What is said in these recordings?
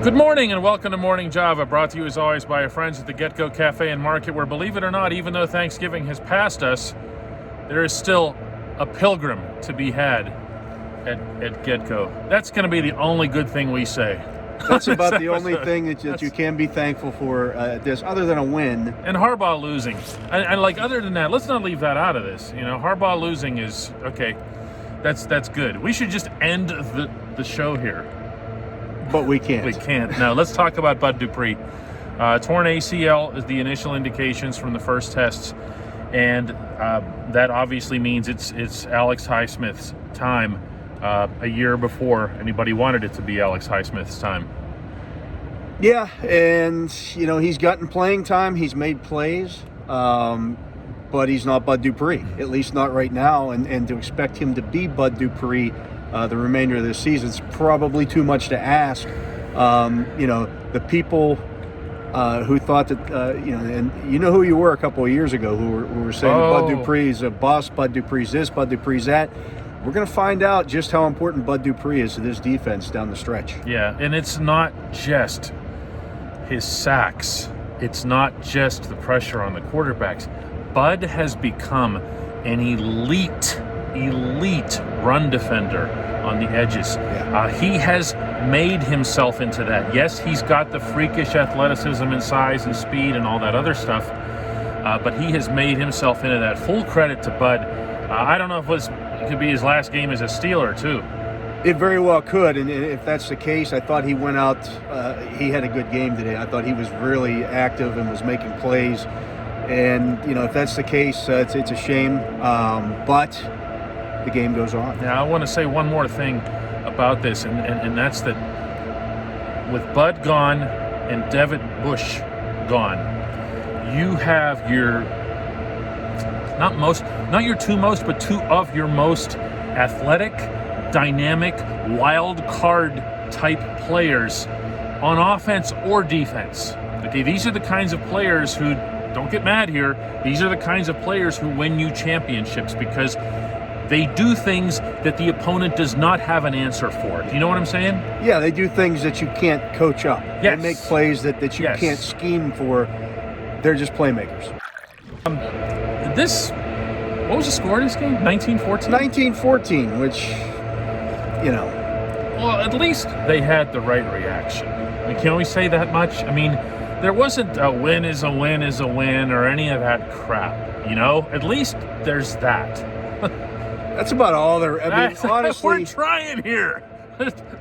Good morning and welcome to Morning Java, brought to you as always by our friends at the GetGo Cafe+Market, where, believe it or not, even though Thanksgiving has passed us, there is still a pilgrim to be had at GetGo. That's going to be the only good thing we say. That's about the only thing that you can be thankful for this, other than a win. And Harbaugh losing. And like, other than that, let's not leave that out of this. You know, Harbaugh losing is, okay, that's good. We should just end the show here. But we can't. We can't. Now, let's talk about Bud Dupree. Torn ACL is the initial indications from the first tests, and that obviously means it's Alex Highsmith's time a year before anybody wanted it to be Alex Highsmith's time. Yeah, and, you know, he's gotten playing time. He's made plays, but he's not Bud Dupree, at least not right now, and to expect him to be Bud Dupree the remainder of this season is probably too much to ask. You know, the people who thought that, you know, and you know who you were a couple of years ago who were saying that Bud Dupree's a bust, Bud Dupree's this, Bud Dupree's that. We're going to find out just how important Bud Dupree is to this defense down the stretch. Yeah, and it's not just his sacks. It's not just the pressure on the quarterbacks. Bud has become an elite run defender on the edges. Yeah. He has made himself into that. Yes, he's got the freakish athleticism and size and speed and all that other stuff, but he has made himself into that. Full credit to Bud. I don't know if it could be his last game as a Steeler, too. It very well could, and if that's the case, I thought he went out, he had a good game today. I thought he was really active and was making plays, and, you know, if that's the case, it's a shame, but the game goes on. Now, I want to say one more thing about this, and that's that with Bud gone and Devitt Bush gone, you have your not your two most, but two of your most athletic, dynamic, wild card type players on offense or defense. Okay, these are the kinds of players who, don't get mad here, these are the kinds of players who win you championships because they do things that the opponent does not have an answer for. Do you know what I'm saying? Yeah, they do things that you can't coach up. Yes. They make plays that you can't scheme for. They're just playmakers. What was the score of this game? 19-14? 19-14, which, you know. Well, at least they had the right reaction. I mean, can we say that much? I mean, there wasn't a win is a win is a win or any of that crap, you know? At least there's that. That's about all there. I mean, honestly, we're trying here.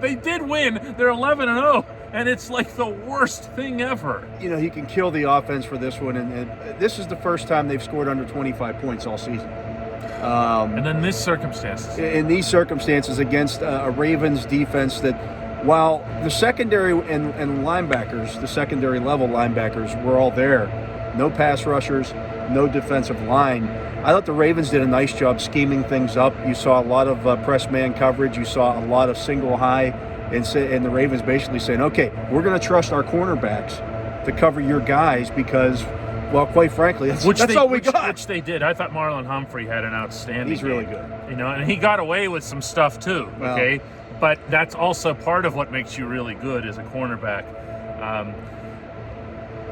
They did win. They're 11-0, and it's like the worst thing ever. You know, he can kill the offense for this one, and this is the first time they've scored under 25 points all season. And in these circumstances. In these circumstances against a Ravens defense that, while the secondary and linebackers, the secondary level linebackers were all there, no pass rushers, no defensive line, I thought the Ravens did a nice job scheming things up. You saw a lot of press man coverage. You saw a lot of single high, and the Ravens basically saying, okay, we're going to trust our cornerbacks to cover your guys because, well, quite frankly, that's all we got. Which they did. I thought Marlon Humphrey had an outstanding He's really game. good. You know, and he got away with some stuff too, okay? But that's also part of what makes you really good as a cornerback.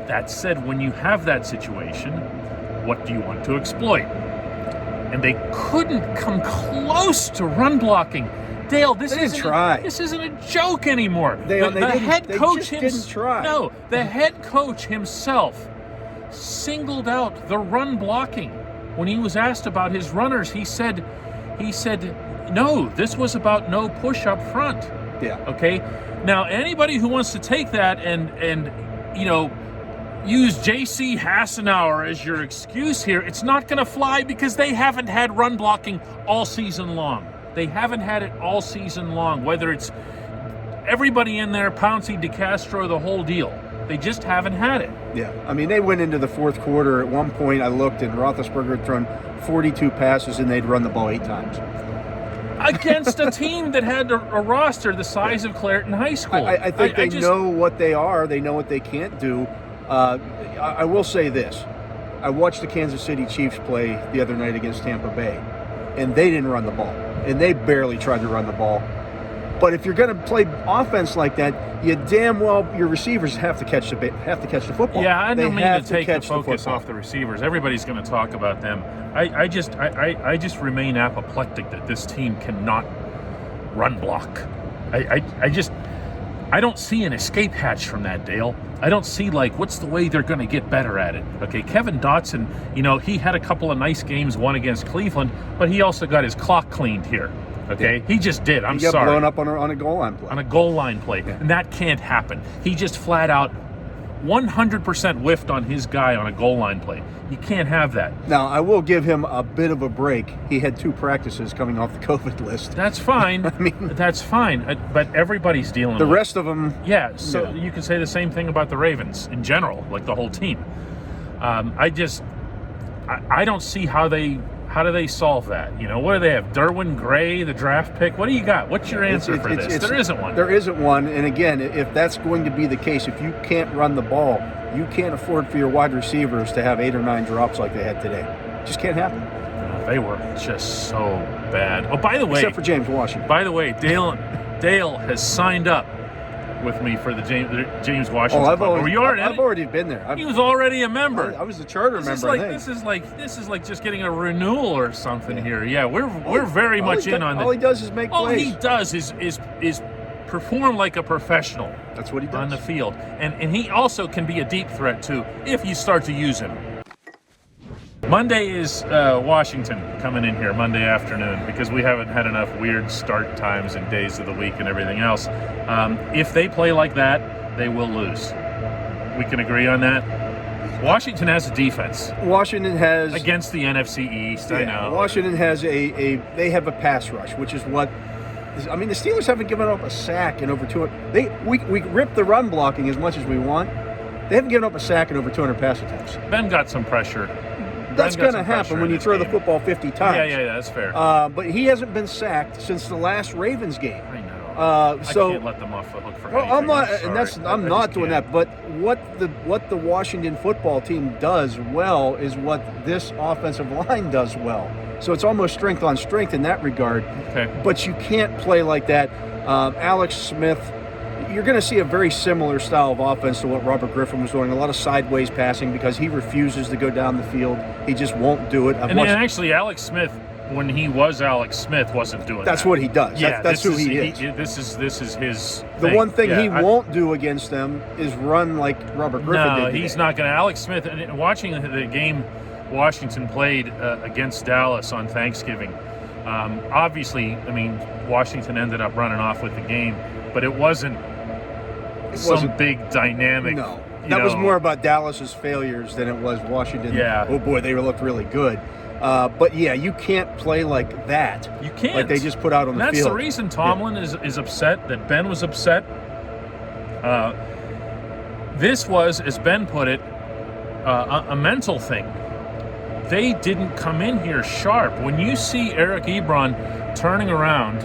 That said, when you have that situation, what do you want to exploit? And they couldn't come close to run blocking. Dale, this isn't a joke anymore. The head coach didn't try. No, the head coach himself singled out the run blocking. When he was asked about his runners, he said, no, this was about no push up front. Yeah. Okay. Now, anybody who wants to take that and you know, use J.C. Hassenauer as your excuse here, it's not going to fly because they haven't had run blocking all season long. They haven't had it all season long, whether it's everybody in there, Pouncey, DeCastro, the whole deal. They just haven't had it. Yeah. I mean, they went into the fourth quarter. At one point, I looked, and Roethlisberger had thrown 42 passes, and they'd run the ball 8 times. Against a team that had a roster the size of Clareton High School. I think they know what they are. They know what they can't do. I will say this. I watched the Kansas City Chiefs play the other night against Tampa Bay, and they didn't run the ball. And they barely tried to run the ball. But if you're going to play offense like that, you damn well your receivers have to catch the football. Yeah, I don't mean to take the catch focus football. off the receivers. Everybody's going to talk about them. I just remain apoplectic that this team cannot run block. I don't see an escape hatch from that, Dale. I don't see, like, what's the way they're going to get better at it. Okay, Kevin Dotson, you know, he had a couple of nice games, one against Cleveland, but he also got his clock cleaned here. Okay, he just did. He got blown up on a goal line play. On a goal line play, and that can't happen. He just flat out 100% whiffed on his guy on a goal line play. You can't have that. Now, I will give him a bit of a break. He had 2 practices coming off the COVID list. That's fine. I mean, that's fine. But everybody's dealing the with rest of them. Yeah, so you can say the same thing about the Ravens in general, like the whole team. I don't see how do they solve that? You know, what do they have? Derwin Gray, the draft pick? What do you got? What's your answer for this? There isn't one. There isn't one. And again, if that's going to be the case, if you can't run the ball, you can't afford for your wide receivers to have 8 or 9 drops like they had today. It just can't happen. They were just so bad. Oh, by the way, except for James Washington. By the way, Dale has signed up with me for the James Washington. Oh, I've Club. already been there. He was already a member. I was the charter member. This is like just getting a renewal or something here. Yeah, we're very much in on this. All he does is make plays. All he does is perform like a professional. That's what he does on the field, and he also can be a deep threat too if you start to use him. Monday is Washington coming in here Monday afternoon because we haven't had enough weird start times and days of the week and everything else. If they play like that, they will lose. We can agree on that. Washington has a defense. Washington has against the NFC East. I know. Washington has they have a pass rush, which is what. I mean, the Steelers haven't given up a sack in over 200. We rip the run blocking as much as we want. They haven't given up a sack in over 200 pass attempts. Ben got some pressure. That's going to happen when you throw the football 50 times. Yeah, that's fair. But he hasn't been sacked since the last Ravens game. I know. So I can't let them off the hook for anything. I'm not, I'm not doing that. But what the Washington football team does well is what this offensive line does well. So it's almost strength on strength in that regard. Okay. But you can't play like that. Alex Smith, you're going to see a very similar style of offense to what Robert Griffin was doing. A lot of sideways passing because he refuses to go down the field. He just won't do it. And actually, Alex Smith, when he was Alex Smith, wasn't doing That's that. what he does. Yeah, that's who he is. This is his The thing. one thing he won't do against them is run like Robert Griffin did. No, he's not going to. Alex Smith, and watching the game Washington played against Dallas on Thanksgiving, obviously, I mean, Washington ended up running off with the game, but it wasn't some big dynamic. No, that was more about Dallas's failures than it was Washington. Yeah. Oh boy, they looked really good. But yeah, you can't play like that. You can't. Like they just put out on the field. That's the reason Tomlin is upset, that Ben was upset. This was, as Ben put it, a mental thing. They didn't come in here sharp. When you see Eric Ebron turning around,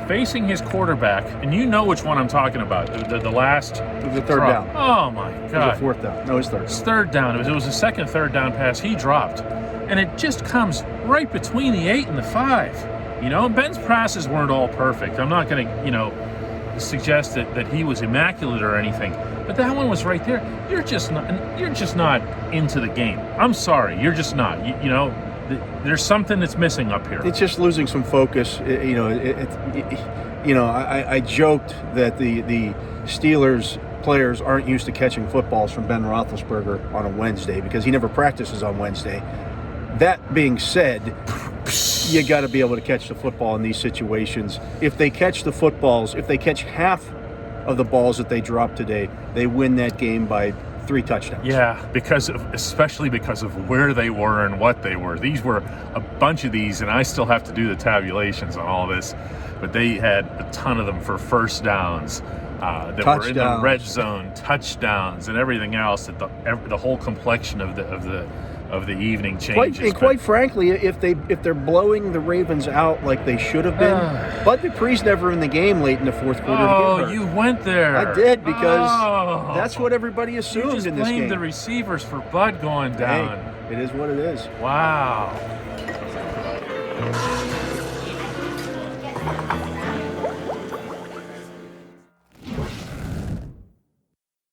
facing his quarterback, and you know which one I'm talking about, the last... It was the third down. Oh, my God. It was a fourth down. No, it was third. It's third down. It was a second third down pass he dropped. And it just comes right between the 8 and the 5. You know, Ben's passes weren't all perfect. I'm not going to, suggest that he was immaculate or anything. But that one was right there. You're just not into the game. I'm sorry. You're just not. There's something that's missing up here. It's just losing some focus. I joked that the Steelers players aren't used to catching footballs from Ben Roethlisberger on a Wednesday because he never practices on Wednesday. That being said, you got to be able to catch the football in these situations. If they catch the footballs, if they catch half of the balls that they dropped today, they win that game by 3 touchdowns. Yeah, especially because of where they were and what they were. These were a bunch of these, and I still have to do the tabulations on all this, but they had a ton of them for first downs that were in the red zone, touchdowns, and everything else. That the whole complexion of the evening changes. Quite frankly, if they're blowing the Ravens out like they should have been, Bud Dupree's never in the game late in the fourth quarter. Oh, you went there. I did because that's what everybody assumed in this game. You just blamed the receivers for Bud going down. Hey, it is what it is. Wow.